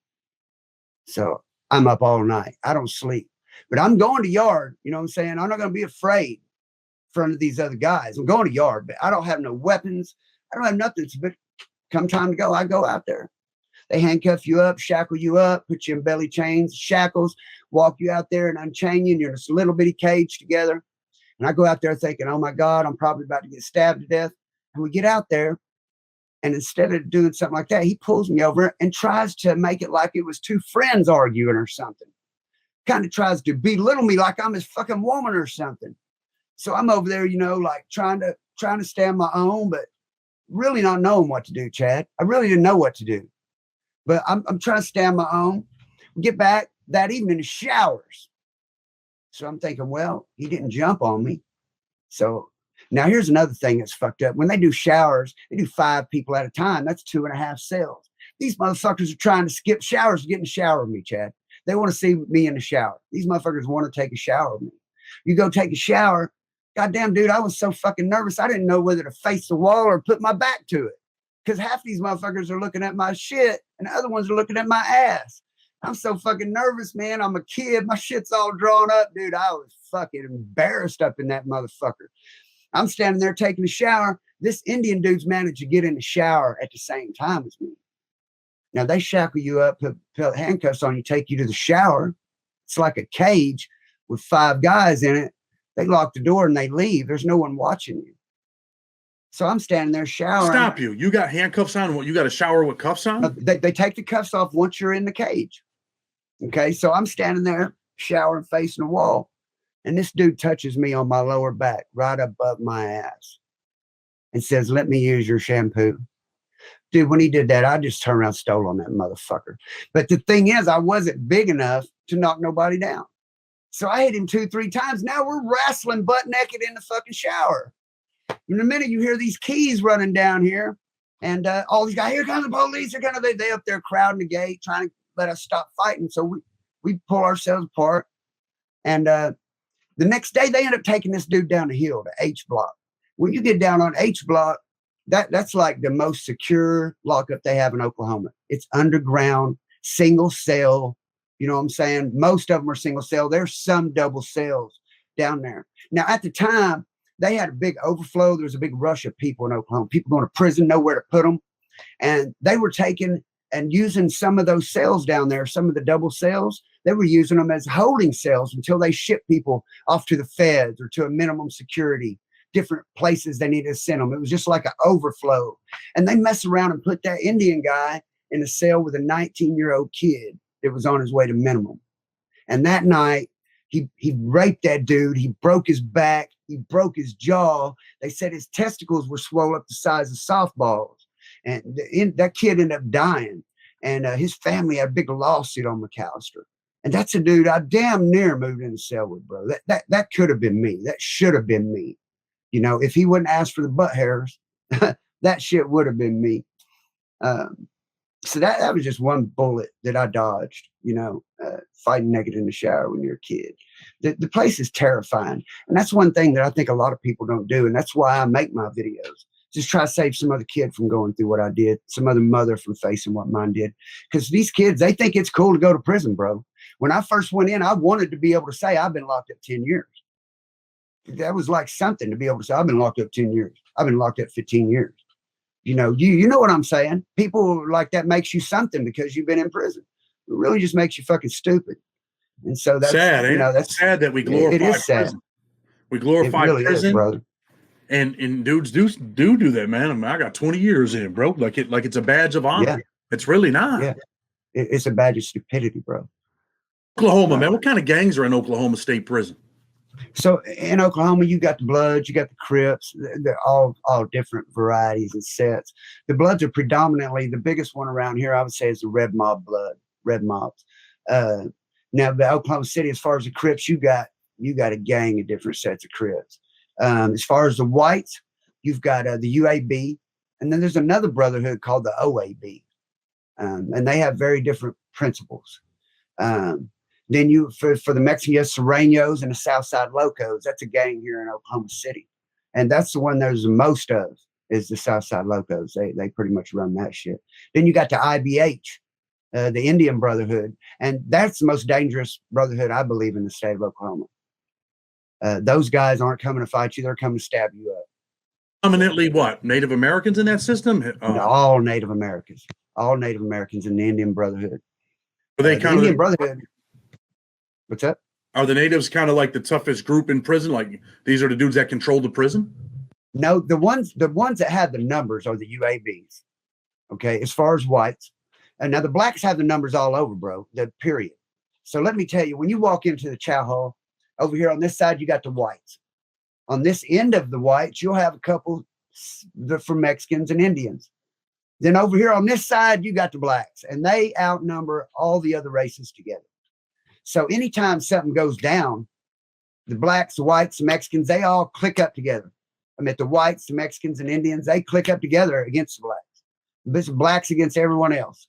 So I'm up all night. I don't sleep. But I'm going to yard. You know what I'm saying? I'm not going to be afraid in front of these other guys. I'm going to yard, but I don't have no weapons. I don't have nothing. But come time to go, I go out there. They handcuff you up, shackle you up, put you in belly chains, shackles, walk you out there and unchain you, and you're in this little bitty cage together. And I go out there thinking, oh my God, I'm probably about to get stabbed to death. And we get out there, and instead of doing something like that, he pulls me over and tries to make it like it was 2 friends arguing or something. Kind of tries to belittle me like I'm his fucking woman or something. So I'm over there, you know, like trying to stand my own, but really not knowing what to do, Chad. I really didn't know what to do. But I'm trying to stand my own. Get back that evening to showers. So I'm thinking, well, he didn't jump on me. So now here's another thing that's fucked up. When they do showers, they do 5 people at a time. That's 2.5 cells. These motherfuckers are trying to skip showers to get in the shower with me, Chad. They want to see me in the shower. These motherfuckers want to take a shower with me. You go take a shower. Goddamn, dude, I was so fucking nervous. I didn't know whether to face the wall or put my back to it. Because half these motherfuckers are looking at my shit and the other ones are looking at my ass. I'm so fucking nervous, man. I'm a kid. My shit's all drawn up, dude. I was fucking embarrassed up in that motherfucker. I'm standing there taking a shower. This Indian dude's managed to get in the shower at the same time as me. Now, they shackle you up, put handcuffs on you, take you to the shower. It's like a cage with 5 guys in it. They lock the door and they leave. There's no one watching you. So I'm standing there showering. Stop you. You got handcuffs on? What, you got a shower with cuffs on? They take the cuffs off once you're in the cage. Okay, so I'm standing there showering, facing the wall. And this dude touches me on my lower back, right above my ass, and says, let me use your shampoo. Dude, when he did that, I just turned around and stole on that motherfucker. But the thing is, I wasn't big enough to knock nobody down. So I hit him 2-3 times. Now we're wrestling butt naked in the fucking shower. In a minute, you hear these keys running down here, and all these guys, here comes the police. They up there crowding the gate, trying to let us stop fighting. So we pull ourselves apart. And the next day, they end up taking this dude down the hill to H Block. When you get down on H Block, that's like the most secure lockup they have in Oklahoma. It's underground, single cell. You know what I'm saying? Most of them are single cell. There's some double cells down there. Now, at the time, they had a big overflow. There was a big rush of people in Oklahoma, people going to prison, nowhere to put them. And they were taking and using some of those cells down there, some of the double cells, they were using them as holding cells until they shipped people off to the feds or to a minimum security, different places they needed to send them. It was just like an overflow. And they mess around and put that Indian guy in a cell with a 19-year-old kid that was on his way to minimum. And that night, he raped that dude. He broke his back. He broke his jaw. They said his testicles were swollen up the size of softballs. And that kid ended up dying. And his family had a big lawsuit on McAllister. And that's a dude I damn near moved in the cell with, bro. That could have been me. That should have been me. You know, if he wouldn't ask for the butt hairs, that shit would have been me. So that was just one bullet that I dodged, you know, fighting naked in the shower when you're a kid. The place is terrifying. And that's one thing that I think a lot of people don't do. And that's why I make my videos. Just try to save some other kid from going through what I did, some other mother from facing what mine did. Because these kids, they think it's cool to go to prison, bro. When I first went in, I wanted to be able to say I've been locked up 10 years. That was like something to be able to say I've been locked up 10 years. I've been locked up 15 years. You know, you know what I'm saying? People like that makes you something because you've been in prison. It really just makes you fucking stupid. And so that's sad. You know, that's sad that we glorify it is sad. prison. We glorify really prison, is, brother. And dudes do that, man. I mean, I got 20 years in, bro. Like it's a badge of honor. Yeah. It's really not. Yeah, it's a badge of stupidity, bro. Oklahoma, man. What kind of gangs are in Oklahoma State Prison? So in Oklahoma, you got the Bloods, you got the Crips. They're all different varieties and sets. The Bloods are predominantly the biggest one around here. I would say is the Red Mob Blood, Red Mobs. Now, the Oklahoma City, as far as the Crips, you got a gang of different sets of Crips. As far as the whites, you've got the UAB, and then there's another brotherhood called the OAB, and they have very different principles. Then for the Mexican Sureños and the Southside Locos, that's a gang here in Oklahoma City, and that's the one there's the most of is the Southside Locos. They pretty much run that shit. Then you got the IBH, the Indian Brotherhood, and that's the most dangerous brotherhood I believe in the state of Oklahoma. Those guys aren't coming to fight you; they're coming to stab you up. Prominently, what, Native Americans in that system? No, all Native Americans in the Indian Brotherhood. Are they The kind Indian of Brotherhood? What's that? Are the natives kind of like the toughest group in prison? Like these are the dudes that control the prison? No, the ones that have the numbers are the UABs. Okay, as far as whites, and now the blacks have the numbers all over, bro. The period. So let me tell you, when you walk into the chow hall, over here on this side, you got the whites. On this end of the whites, you'll have a couple for Mexicans and Indians. Then over here on this side, you got the blacks, and they outnumber all the other races together. So anytime something goes down, the blacks, the whites, the Mexicans, they all click up together. I mean, the whites, the Mexicans, and Indians, they click up together against the blacks. This blacks against everyone else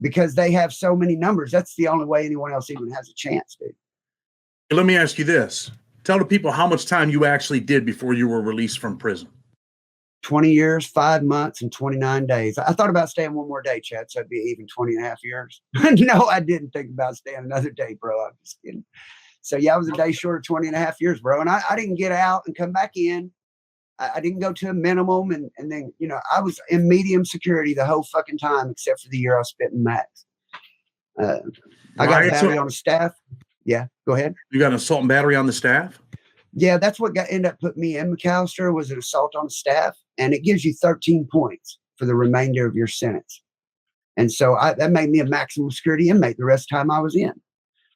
because they have so many numbers. That's the only way anyone else even has a chance, dude. Let me ask you this. Tell the people how much time you actually did before you were released from prison. 20 years, 5 months, and 29 days. I thought about staying one more day, Chad, so it'd be even 20 and a half years. No, I didn't think about staying another day, bro. I'm just kidding. So, yeah, I was a day short of 20 and a half years, bro. And I didn't get out and come back in. I didn't go to a minimum. And then, you know, I was in medium security the whole fucking time, except for the year I spent in max. I got a battery on the staff. Yeah, go ahead. You got an assault and battery on the staff? Yeah, that's what ended up putting me in McAllister was an assault on the staff, and it gives you 13 points for the remainder of your sentence. And so that made me a maximum security inmate the rest of the time I was in.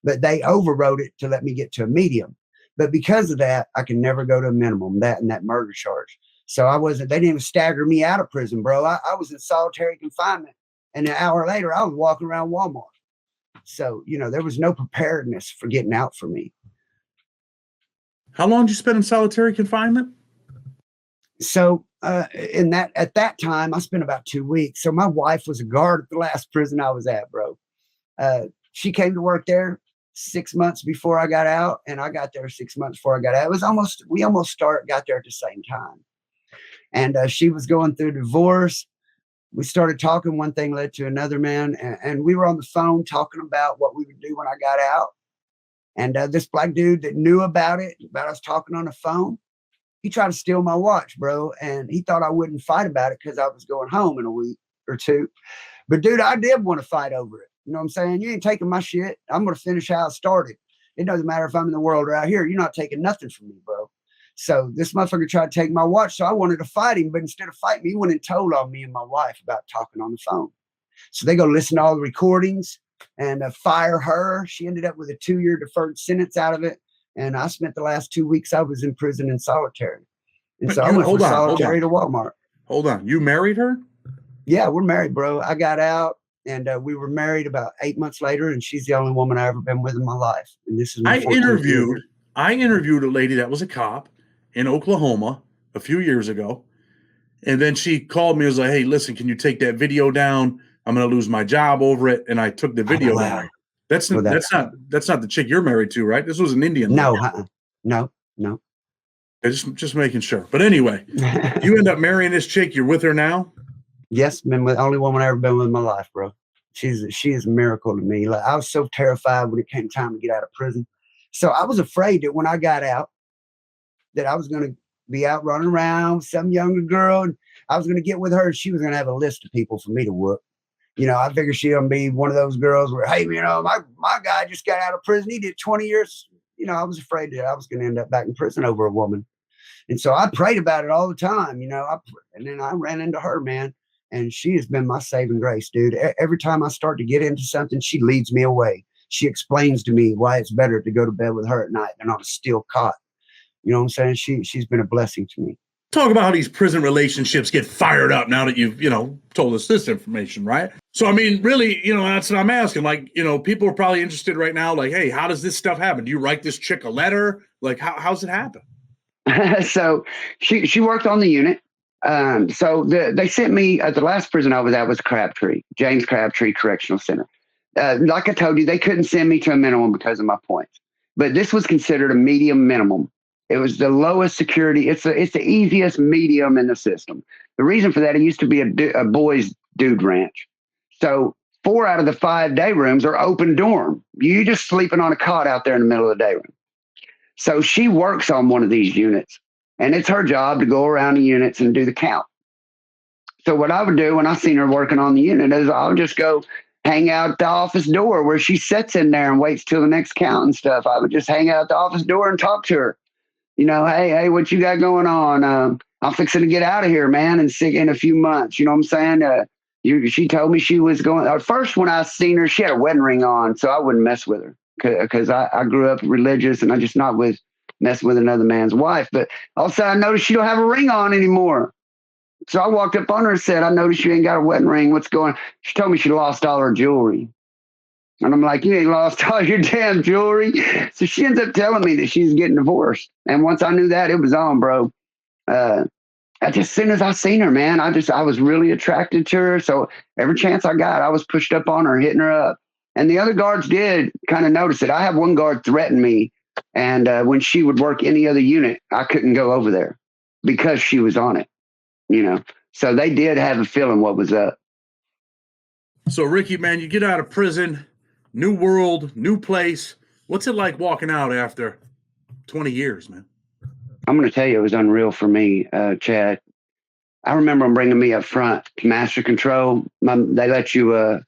But they overrode it to let me get to a medium. But because of that, I can never go to a minimum, that and that murder charge. So they didn't even stagger me out of prison, bro. I was in solitary confinement, and an hour later, I was walking around Walmart. So, you know, there was no preparedness for getting out for me. How long did you spend in solitary confinement? So at that time, I spent about 2 weeks. So my wife was a guard at the last prison I was at, bro. She came to work there 6 months before I got out, and I got there 6 months before I got out. We almost got there at the same time. And she was going through divorce. we started talking. One thing led to another, man. And we were on the phone talking about what we would do when I got out. And this black dude that knew about it, about us talking on the phone, he tried to steal my watch, bro. And he thought I wouldn't fight about it because I was going home in a week or two. But dude, I did want to fight over it. You know what I'm saying? You ain't taking my shit. I'm going to finish how I started. It doesn't matter if I'm in the world or out here. You're not taking nothing from me, bro. So this motherfucker tried to take my watch. So I wanted to fight him. But instead of fighting me, he went and told on me and my wife about talking on the phone. So they go listen to all the recordings and fire her. She ended up with a 2-year deferred sentence out of it. And I spent the last 2 weeks I was in prison in solitary. And so I went from solitary to Walmart. Hold on. You married her? Yeah, we're married, bro. I got out and we were married about 8 months later. And she's the only woman I've ever been with in my life. And this is my I interviewed a lady that was a cop in Oklahoma a few years ago. And then she called me and was like, hey, listen, can you take that video down? I'm going to lose my job over it. And I took the video down. That's not the chick you're married to, right? This was an Indian. No. Just making sure. But anyway, you end up marrying this chick. You're with her now? Yes, been with only woman I've ever been with in my life, bro. She is a miracle to me. Like, I was so terrified when it came time to get out of prison. So I was afraid that when I got out, that I was going to be out running around with some younger girl, and I was going to get with her, and she was going to have a list of people for me to whoop. You know, I figured she gonna be one of those girls where, hey, you know, my guy just got out of prison. He did 20 years. You know, I was afraid that I was going to end up back in prison over a woman. And so I prayed about it all the time, you know, and then I ran into her, man. And she has been my saving grace, dude. Every time I start to get into something, she leads me away. She explains to me why it's better to go to bed with her at night than on a steel cot. You know what I'm saying? She's been a blessing to me. Talk about how these prison relationships get fired up now that you've, told us this information, right? So, I mean, really, that's what I'm asking. Like, people are probably interested right now, like, hey, how does this stuff happen? Do you write this chick a letter? Like, how's it happen? So she worked on the unit. So they sent me, the last prison I was at was Crabtree, James Crabtree Correctional Center. Like I told you, they couldn't send me to a minimum because of my points. But this was considered a medium minimum. It was the lowest security. It's the easiest medium in the system. The reason for that, it used to be a boys' dude ranch. So 4 out of the 5 day rooms are open dorm. You just sleeping on a cot out there in the middle of the day room. So she works on one of these units, and it's her job to go around the units and do the count. So what I would do when I seen her working on the unit is I'll just go hang out at the office door where she sits in there and waits till the next count and stuff. I would just hang out at the office door and talk to her. Hey, what you got going on? I'm fixing to get out of here, man, and sick in a few months. You know what I'm saying? She told me she was going. At first, when I seen her, she had a wedding ring on, so I wouldn't mess with her because I grew up religious and I just not with messing with another man's wife. But all of a sudden, I noticed she don't have a ring on anymore. So I walked up on her and said, I noticed you ain't got a wedding ring. What's going on? She told me she lost all her jewelry. And I'm like, you ain't lost all your damn jewelry. So she ends up telling me that she's getting divorced. And once I knew that, it was on, bro. As soon as I seen her, man, I was really attracted to her. So every chance I got, I was pushed up on her, hitting her up. And the other guards did kind of notice it. I have one guard threaten me. And when she would work any other unit, I couldn't go over there because she was on it, So they did have a feeling what was up. So, Ricky, man, you get out of prison, new world, new place. What's it like walking out after 20 years, man? I'm going to tell you, it was unreal for me, Chad. I remember them bringing me up front to master control. They let you.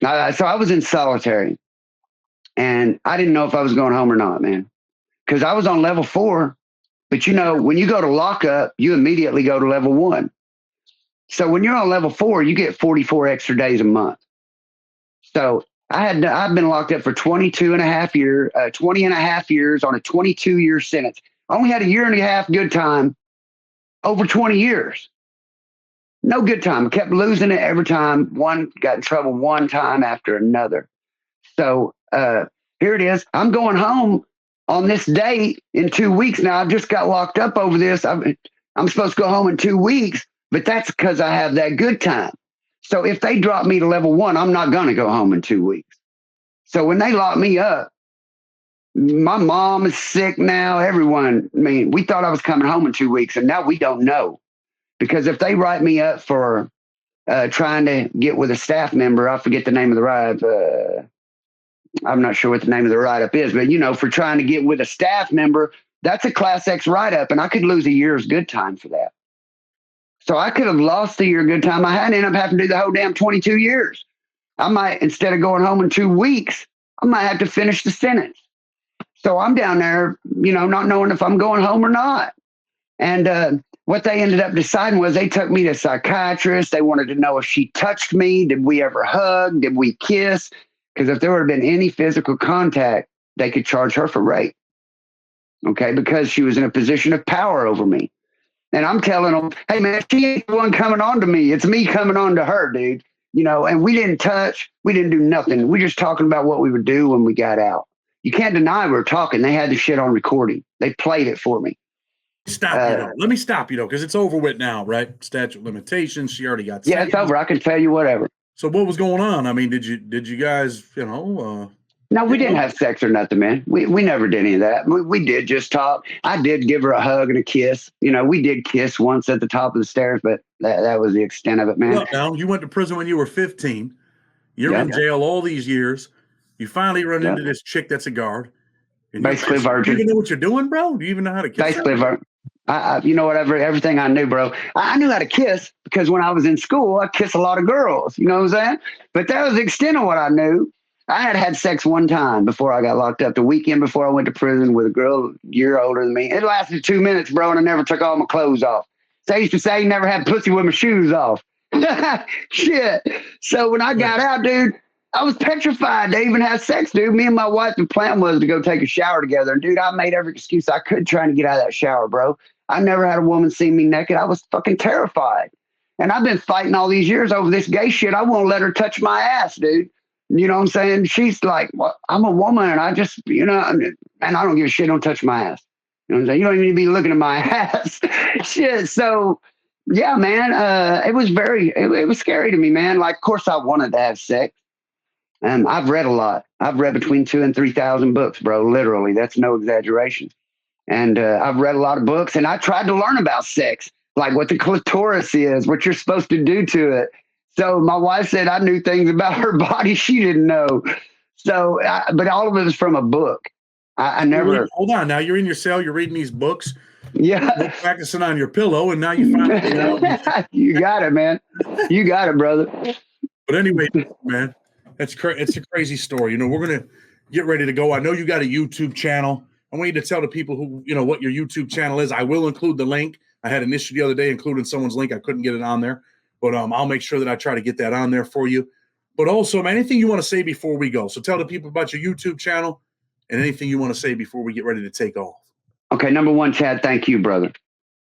So I was in solitary, and I didn't know if I was going home or not, man, because I was on level 4. But when you go to lockup, you immediately go to level 1. So when you're on level 4, you get 44 extra days a month. So I've been locked up for 20 and a half years on a 22-year sentence. I only had a year and a half good time over 20 years. No good time. I kept losing it every time. Got in trouble one time after another. So here it is. I'm going home on this date in 2 weeks. Now, I've just got locked up over this. I'm supposed to go home in 2 weeks, but that's because I have that good time. So if they drop me to level 1, I'm not going to go home in 2 weeks. So when they lock me up, my mom is sick now. Everyone, we thought I was coming home in 2 weeks, and now we don't know. Because if they write me up for trying to get with a staff member. I forget the name of the write-up. I'm not sure what the name of the write-up is, but, for trying to get with a staff member, that's a Class X write-up, and I could lose a year's good time for that. So I could have lost the year good time I had and end up having to do the whole damn 22 years. I might, instead of going home in 2 weeks, I might have to finish the sentence. So I'm down there, not knowing if I'm going home or not. And what they ended up deciding was they took me to a psychiatrist. They wanted to know if she touched me. Did we ever hug? Did we kiss? Because if there would have been any physical contact, they could charge her for rape. Okay, because she was in a position of power over me. And I'm telling them, hey, man, she ain't the one coming on to me. It's me coming on to her, dude. And we didn't touch. We didn't do nothing. We just talking about what we would do when we got out. You can't deny we were talking. They had the shit on recording. They played it for me. Let me stop you, though, because it's over with now, right? Statute of limitations. She already got sentenced. It's over. I can tell you whatever. So what was going on? I mean, did you guys, No, we didn't have sex or nothing, man. We never did any of that. We did just talk. I did give her a hug and a kiss. We did kiss once at the top of the stairs, but that was the extent of it, man. Well, now, you went to prison when you were 15. You're in jail all these years. You finally run into this chick that's a guard. Basically virgin. Do you even know what you're doing, bro? Do you even know how to kiss? Basically virgin. Everything I knew, bro. I knew how to kiss because when I was in school, I kissed a lot of girls. You know what I'm saying? But that was the extent of what I knew. I had sex one time before I got locked up, the weekend before I went to prison with a girl a year older than me. It lasted 2 minutes, bro, and I never took all my clothes off. So I used to say I never had pussy with my shoes off. Shit. So when I got out, dude, I was petrified to even have sex, dude. Me and my wife, the plan was to go take a shower together. And, dude, I made every excuse I could trying to get out of that shower, bro. I never had a woman see me naked. I was fucking terrified. And I've been fighting all these years over this gay shit. I won't let her touch my ass, dude. You know what I'm saying? She's like, well, I'm a woman, and I just, and I don't give a shit. Don't touch my ass. You know what I'm saying? You don't even need to be looking at my ass. Shit. So, yeah, man, it was it was scary to me, man. Like, of course, I wanted to have sex. I've read a lot. I've read between 2,000 and 3,000 books, bro. Literally, that's no exaggeration. And I've read a lot of books, and I tried to learn about sex, like what the clitoris is, what you're supposed to do to it. So my wife said I knew things about her body she didn't know. So, but all of it was from a book. I never. Hold on. Now you're in your cell. You're reading these books. Yeah. You're practicing on your pillow, and now you finally get out. You got it, man. You got it, brother. But anyway, man, it's a crazy story. We're going to get ready to go. I know you got a YouTube channel. I want you to tell the people who, what your YouTube channel is. I will include the link. I had an issue the other day including someone's link. I couldn't get it on there. But I'll make sure that I try to get that on there for you. But also, man, anything you want to say before we go. So tell the people about your YouTube channel and anything you want to say before we get ready to take off. Okay, number one, Chad, thank you, brother.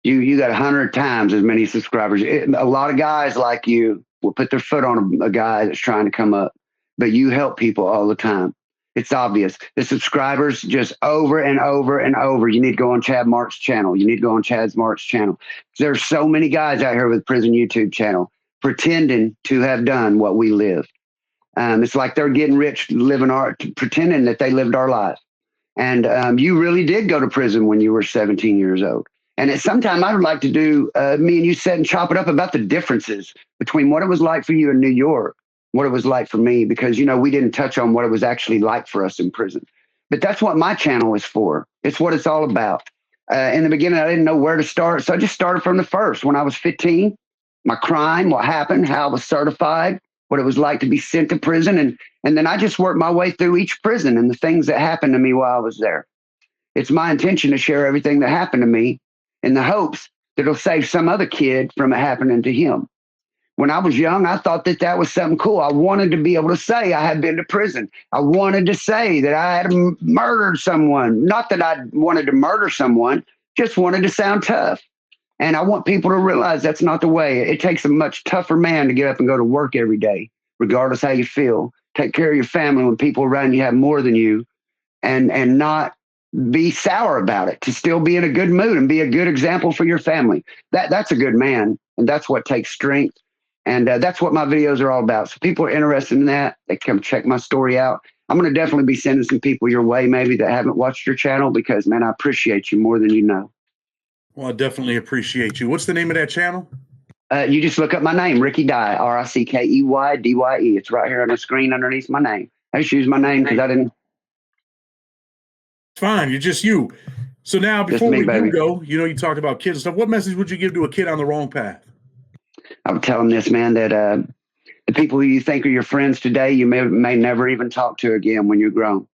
You got 100 times as many subscribers. A lot of guys like you will put their foot on a guy that's trying to come up. But you help people all the time. It's obvious. The subscribers just over and over and over. You need to go on Chad Mark's channel. You need to go on Chad's Mark's channel. There's so many guys out here with prison YouTube channel pretending to have done what we lived. It's like they're getting rich, pretending that they lived our life. And you really did go to prison when you were 17 years old. And at some time, I would like to do me and you sit and chop it up about the differences between what it was like for you in New York, what it was like for me, because, we didn't touch on what it was actually like for us in prison. But that's what my channel is for. It's what it's all about. In the beginning, I didn't know where to start. So I just started from the first. When I was 15, my crime, what happened, how I was certified, what it was like to be sent to prison. And then I just worked my way through each prison and the things that happened to me while I was there. It's my intention to share everything that happened to me in the hopes that it'll save some other kid from it happening to him. When I was young, I thought that was something cool. I wanted to be able to say I had been to prison. I wanted to say that I had murdered someone. Not that I wanted to murder someone, just wanted to sound tough. And I want people to realize that's not the way. It takes a much tougher man to get up and go to work every day, regardless how you feel. Take care of your family when people around you have more than you, and not be sour about it, to still be in a good mood and be a good example for your family. That's a good man, and that's what takes strength. And that's what my videos are all about. So people are interested in that. They come check my story out. I'm going to definitely be sending some people your way, maybe that haven't watched your channel, because, man, I appreciate you more than you know. Well, I definitely appreciate you. What's the name of that channel? You just look up my name, Ricky Dye, RICKEYDYE. It's right here on the screen underneath my name. I just use my name because I didn't. Fine, you're just you. So now, before me, we baby. do go, you talked about kids and stuff. What message would you give to a kid on the wrong path? I would tell them this, man, that the people who you think are your friends today, you may never even talk to again when you're grown.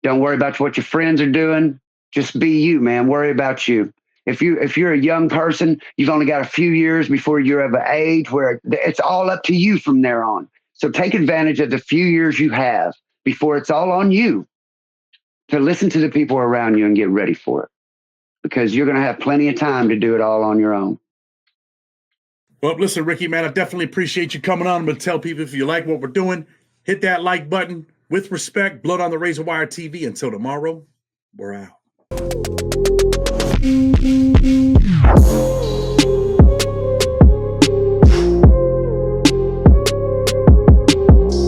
Don't worry about what your friends are doing. Just be you, man. Worry about you. If you're a young person, you've only got a few years before you're of an age where it's all up to you from there on. So take advantage of the few years you have before it's all on you to listen to the people around you and get ready for it, because you're going to have plenty of time to do it all on your own. Well, listen, Ricky, man, I definitely appreciate you coming on. I'm going to tell people, if you like what we're doing, hit that like button. With respect, Blood on the Razor Wire TV. Until tomorrow, we're out.